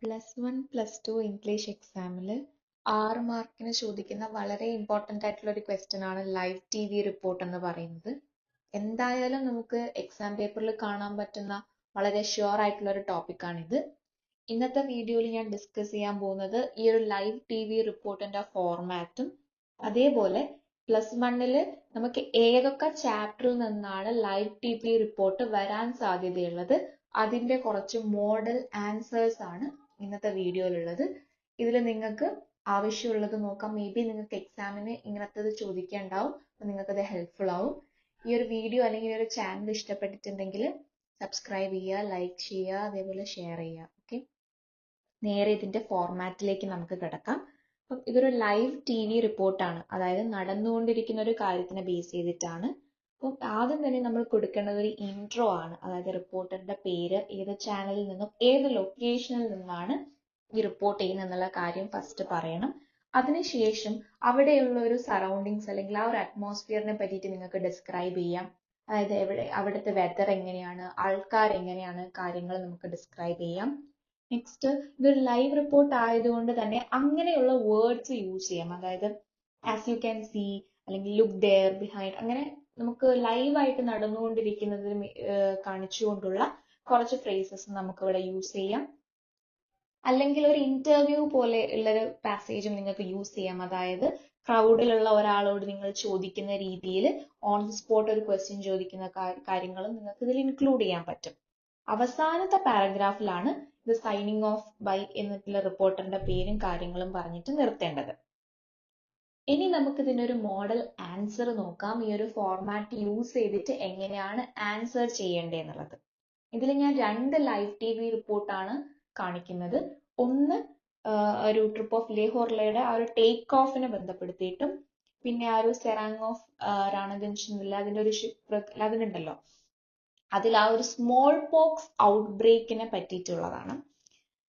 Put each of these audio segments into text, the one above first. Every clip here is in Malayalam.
+1 +2 ഇംഗ്ലീഷ് എക്സാമിൽ 6 മാർക്കിന് ചോദിക്കുന്ന വളരെ ഇമ്പോർട്ടൻ്റ് ആയിട്ടുള്ള ഒരു ക്വസ്റ്റ്യൻ ആണ് ലൈവ് ടി വി റിപ്പോർട്ട് എന്ന് പറയുന്നത്. എന്തായാലും നമുക്ക് എക്സാം പേപ്പറിൽ കാണാൻ പറ്റുന്ന വളരെ ഷുവർ ആയിട്ടുള്ള ഒരു ടോപ്പിക്കാണിത്. ഇന്നത്തെ വീഡിയോയിൽ ഞാൻ ഡിസ്കസ് ചെയ്യാൻ പോകുന്നത് ഈ ഒരു ലൈവ് ടി വി റിപ്പോർട്ടിന്റെ ഫോർമാറ്റും അതേപോലെ +1 നമുക്ക് ഏതൊക്കെ ചാപ്റ്ററിൽ നിന്നാണ് ലൈവ് ടി വി റിപ്പോർട്ട് വരാൻ സാധ്യതയുള്ളത് അതിന്റെ കുറച്ച് മോഡൽ ആൻസേഴ്സ് ആണ് ഇന്നത്തെ വീഡിയോയിലുള്ളത്. ഇതിൽ നിങ്ങൾക്ക് ആവശ്യമുള്ളത് നോക്കാം. മേ ബി നിങ്ങൾക്ക് എക്സാമിന് ഇങ്ങനത്തത് ചോദിക്കാനുണ്ടാവും, അപ്പോൾ നിങ്ങൾക്കത് ഹെൽപ്ഫുൾ ആവും. ഈ ഒരു വീഡിയോ അല്ലെങ്കിൽ ഈ ഒരു ചാനൽ ഇഷ്ടപ്പെട്ടിട്ടുണ്ടെങ്കിൽ സബ്സ്ക്രൈബ് ചെയ്യുക, ലൈക്ക് ചെയ്യുക, അതേപോലെ ഷെയർ ചെയ്യുക. ഓക്കെ, നേരെ ഇതിന്റെ ഫോർമാറ്റിലേക്ക് നമുക്ക് കിടക്കാം. അപ്പം ഇതൊരു ലൈവ് ടി വി റിപ്പോർട്ടാണ്, അതായത് നടന്നുകൊണ്ടിരിക്കുന്ന ഒരു കാര്യത്തിനെ ബേസ് ചെയ്തിട്ടാണ്. അപ്പം ആദ്യം തന്നെ നമ്മൾ കൊടുക്കേണ്ടത് ഒരു ഇൻട്രോ ആണ്, അതായത് റിപ്പോർട്ടറിന്റെ പേര്, ഏത് ചാനലിൽ നിന്നും ഏത് ലൊക്കേഷനിൽ നിന്നാണ് ഈ റിപ്പോർട്ട് ചെയ്യുന്നത് എന്നുള്ള കാര്യം ഫസ്റ്റ് പറയണം. അതിനുശേഷം അവിടെയുള്ള ഒരു സറൗണ്ടിങ്സ് അല്ലെങ്കിൽ ആ ഒരു അറ്റ്മോസ്ഫിയറിനെ പറ്റിയിട്ട് നിങ്ങൾക്ക് ഡിസ്ക്രൈബ് ചെയ്യാം. അതായത് അവിടുത്തെ വെതർ എങ്ങനെയാണ്, ആൾക്കാർ എങ്ങനെയാണ്, കാര്യങ്ങൾ നമുക്ക് ഡിസ്ക്രൈബ് ചെയ്യാം. നെക്സ്റ്റ്, ഇതൊരു ലൈവ് റിപ്പോർട്ട് ആയതുകൊണ്ട് തന്നെ അങ്ങനെയുള്ള വേർഡ്സ് യൂസ് ചെയ്യാം. അതായത് ആസ് യു ക്യാൻ സീ അല്ലെങ്കിൽ ലുക്ക് ദെയർ, ബിഹൈൻഡ്, അങ്ങനെ നമുക്ക് ലൈവായിട്ട് നടന്നുകൊണ്ടിരിക്കുന്നത് കാണിച്ചുകൊണ്ടുള്ള കുറച്ച് ഫ്രേസസ് നമുക്ക് ഇവിടെ യൂസ് ചെയ്യാം. അല്ലെങ്കിൽ ഒരു ഇന്റർവ്യൂ പോലെ ഉള്ളൊരു പാസേജും നിങ്ങൾക്ക് യൂസ് ചെയ്യാം. അതായത് ക്രൗഡിലുള്ള ഒരാളോട് നിങ്ങൾ ചോദിക്കുന്ന രീതിയിൽ ഓൺ ദി സ്പോട്ട് ഒരു ക്വസ്റ്റ്യൻ ചോദിക്കുന്ന കാര്യങ്ങളും നിങ്ങൾക്ക് ഇതിൽ ഇൻക്ലൂഡ് ചെയ്യാൻ പറ്റും. അവസാനത്തെ പാരഗ്രാഫിലാണ് ഇത് സൈനിങ് ഓഫ് ബൈ എന്നിട്ടുള്ള റിപ്പോർട്ടറിന്റെ പേരും കാര്യങ്ങളും പറഞ്ഞിട്ട് നിർത്തേണ്ടത്. ഇനി നമുക്ക് ഇതിനൊരു മോഡൽ ആൻസർ നോക്കാം. ഈ ഒരു ഫോർമാറ്റ് യൂസ് ചെയ്തിട്ട് എങ്ങനെയാണ് ആൻസർ ചെയ്യേണ്ടതെന്നുള്ളത്. ഇതിൽ ഞാൻ 2 ലൈവ് ടി വി റിപ്പോർട്ടാണ് കാണിക്കുന്നത്. ഒന്ന് ഒരു ട്രിപ്പ് ഓഫ് ലേ ഹോർലയുടെ ആ ഒരു ടേക്ക് ഓഫിനെ ബന്ധപ്പെടുത്തിയിട്ടും, പിന്നെ ആ ഒരു സെറാങ് ഓഫ് റാണഗഞ്ച് അതിന്റെ ഒരു ഷിപ്പ് അതിനുണ്ടല്ലോ, അതിൽ ആ ഒരു സ്മോൾ പോക്സ് ഔട്ട് ബ്രേക്കിനെ പറ്റിയിട്ടുള്ളതാണ്.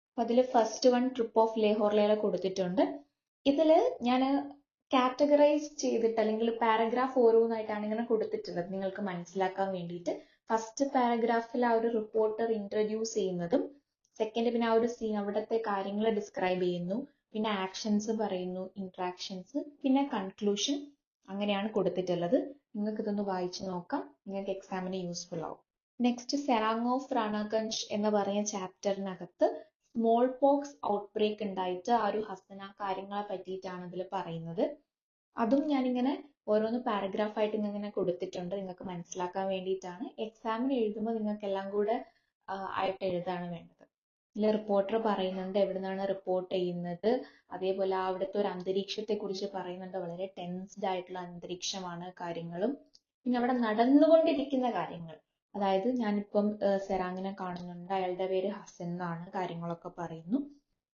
അപ്പൊ അതിൽ ഫസ്റ്റ് വൺ ട്രിപ്പ് ഓഫ് ലേ ഹോർലയുടെ കൊടുത്തിട്ടുണ്ട്. ഇതില് ഞാൻ കാറ്റഗറൈസ് ചെയ്തിട്ട് അല്ലെങ്കിൽ പാരഗ്രാഫ് ഓരോന്നായിട്ടാണ് ഇങ്ങനെ കൊടുത്തിട്ടുള്ളത് നിങ്ങൾക്ക് മനസ്സിലാക്കാൻ വേണ്ടിയിട്ട്. ഫസ്റ്റ് പാരഗ്രാഫിൽ ആ ഒരു റിപ്പോർട്ടർ ഇൻട്രൊഡ്യൂസ് ചെയ്യുന്നതും, സെക്കൻഡ് പിന്നെ ആ ഒരു സീൻ അവിടുത്തെ കാര്യങ്ങൾ ഡിസ്ക്രൈബ് ചെയ്യുന്നു, പിന്നെ ആക്ഷൻസ് പറയുന്നു, ഇന്ററാക്ഷൻസ്, പിന്നെ കൺക്ലൂഷൻ, അങ്ങനെയാണ് കൊടുത്തിട്ടുള്ളത്. നിങ്ങൾക്ക് ഇതൊന്ന് വായിച്ചു നോക്കാം, നിങ്ങൾക്ക് എക്സാമിന് യൂസ്ഫുൾ ആവും. നെക്സ്റ്റ്, സെറാങ് ഓഫ് റാണഗഞ്ച് എന്ന് പറയുന്ന ചാപ്റ്ററിനകത്ത് സ്മോൾ പോക്സ് ഔട്ട് ബ്രേക്ക് ഉണ്ടായിട്ട് ആ ഒരു ഹസന കാര്യങ്ങളെ പറ്റിയിട്ടാണ് ഇതിൽ പറയുന്നത്. അതും ഞാനിങ്ങനെ ഓരോന്ന് പാരഗ്രാഫ് ആയിട്ട് ഇങ്ങനെ കൊടുത്തിട്ടുണ്ട് നിങ്ങൾക്ക് മനസ്സിലാക്കാൻ വേണ്ടിയിട്ടാണ്. എക്സാമിന് എഴുതുമ്പോൾ നിങ്ങൾക്ക് എല്ലാം കൂടെ ആയിട്ട് എഴുതാണ് വേണ്ടത്. ഇതിൽ റിപ്പോർട്ടർ പറയുന്നുണ്ട് എവിടുന്നാണ് റിപ്പോർട്ട് ചെയ്യുന്നത്, അതേപോലെ അവിടുത്തെ ഒരു അന്തരീക്ഷത്തെ കുറിച്ച് പറയുന്നുണ്ട്. വളരെ ടെൻസ്ഡ് ആയിട്ടുള്ള അന്തരീക്ഷമാണ് കാര്യങ്ങളും. പിന്നെ അവിടെ നടന്നുകൊണ്ടിരിക്കുന്ന കാര്യങ്ങൾ, അതായത് ഞാനിപ്പം സെറാങ്ങിനെ കാണുന്നുണ്ട്, അയാളുടെ പേര് ഹസൻ എന്നാണ്, കാര്യങ്ങളൊക്കെ പറയുന്നു.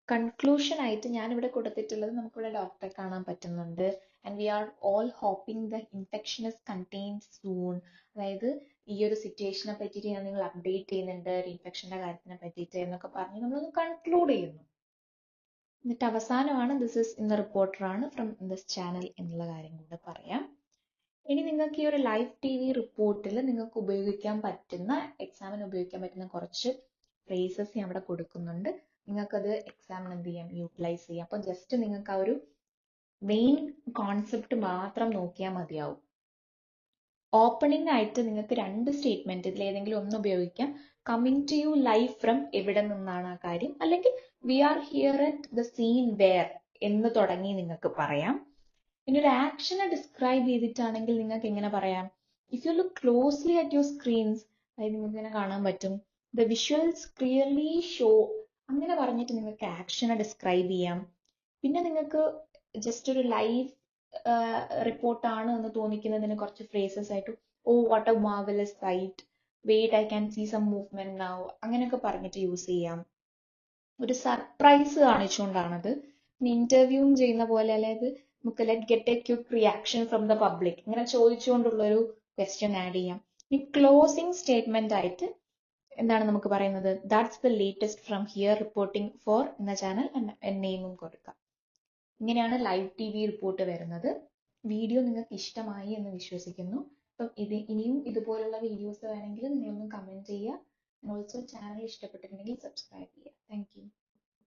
കൺക്ലൂഷൻ ആയിട്ട് ഞാൻ ഇവിടെ കൊടുത്തിട്ടുള്ളത് നമുക്കിവിടെ ഡോക്ടറെ കാണാൻ പറ്റുന്നുണ്ട്. And we are all hoping the infection is contained soon. അതായത് ഈ ഒരു സിറ്റുവേഷനെ പറ്റിയിട്ട് ഞാൻ നിങ്ങൾ അപ്ഡേറ്റ് ചെയ്യുന്നുണ്ട്, ഇൻഫെക്ഷന്റെ കാര്യത്തിനെ പറ്റിയിട്ട് എന്നൊക്കെ പറഞ്ഞ് നമ്മളൊന്ന് കൺക്ലൂഡ് ചെയ്യുന്നു. എന്നിട്ട് അവസാനമാണ് this is in the reporter ആണ് ഫ്രം ദിസ് ചാനൽ എന്നുള്ള കാര്യം കൂടെ പറയാം. ഇനി നിങ്ങൾക്ക് ഈ ഒരു ലൈവ് ടി വി റിപ്പോർട്ടിൽ നിങ്ങൾക്ക് ഉപയോഗിക്കാൻ പറ്റുന്ന, എക്സാമിന് ഉപയോഗിക്കാൻ പറ്റുന്ന കുറച്ച് ഫ്രേസസ് ഞാൻ അവിടെ കൊടുക്കുന്നുണ്ട്. നിങ്ങൾക്കത് എക്സാമിന് എന്ത് ചെയ്യാം, യൂട്ടിലൈസ് ചെയ്യാം. അപ്പോൾ ജസ്റ്റ് നിങ്ങൾക്ക് ആ ഒരു മെയിൻ കോൺസെപ്റ്റ് മാത്രം നോക്കിയാൽ മതിയാവും. ഓപ്പണിംഗ് ആയിട്ട് നിങ്ങൾക്ക് 2 സ്റ്റേറ്റ്മെന്റ് ഇതിൽ ഏതെങ്കിലും ഒന്ന് ഉപയോഗിക്കാം. Coming to you live from, എവിടെ നിന്നാണ് ആ കാര്യം, അല്ലെങ്കിൽ we are here at the scene where എന്ന് തുടങ്ങി നിങ്ങൾക്ക് പറയാം. ഇനി ഒരു ആക്ഷനെ ഡിസ്ക്രൈബ് ചെയ്തിട്ടാണെങ്കിൽ നിങ്ങൾക്ക് എങ്ങനെ പറയാം, if you look closely at your screens, അതായത് നിങ്ങൾക്ക് ഇങ്ങനെ കാണാൻ പറ്റും, ദ വിഷ്വൽസ് ക്ലിയർലി ഷോ, അങ്ങനെ പറഞ്ഞിട്ട് നിങ്ങൾക്ക് ആക്ഷനെ ഡിസ്ക്രൈബ് ചെയ്യാം. പിന്നെ നിങ്ങൾക്ക് ജസ്റ്റ് ഒരു ലൈവ് റിപ്പോർട്ടാണ് എന്ന് തോന്നിക്കുന്നതിന് കുറച്ച് ഫ്രേസസ് ആയിട്ട്, oh what a marvellous sight, wait I can see some movement now, അങ്ങനെയൊക്കെ പറഞ്ഞിട്ട് യൂസ് ചെയ്യാം. ഒരു സർപ്രൈസ് കാണിച്ചുകൊണ്ടാണത്. ഇന്റർവ്യൂവും ചെയ്യുന്ന പോലെ, അതായത് നമുക്ക് let get A quick reaction from the public, ഇങ്ങനെ ചോദിച്ചുകൊണ്ടുള്ള ഒരു ക്വസ്റ്റ്യൻ ആഡ് ചെയ്യാം. ഈ ക്ലോസിംഗ് സ്റ്റേറ്റ്മെന്റ് ആയിട്ട് എന്താണ് നമുക്ക് പറയുന്നത്, that's the latest from here reporting for എന്ന ചാനൽ നെയിമും കൊടുക്കാം. ഇങ്ങനെയാണ് ലൈവ് ടി വി റിപ്പോർട്ട് വരുന്നത്. വീഡിയോ നിങ്ങൾക്ക് ഇഷ്ടമായി എന്ന് വിശ്വസിക്കുന്നു. അപ്പം ഇനിയും ഇതുപോലുള്ള വീഡിയോസ് വേണമെങ്കിൽ നിങ്ങളൊന്ന് കമന്റ് ചെയ്യുക. ഓൾസോ ചാനൽ ഇഷ്ടപ്പെട്ടിട്ടുണ്ടെങ്കിൽ സബ്സ്ക്രൈബ് ചെയ്യുക. Thank you.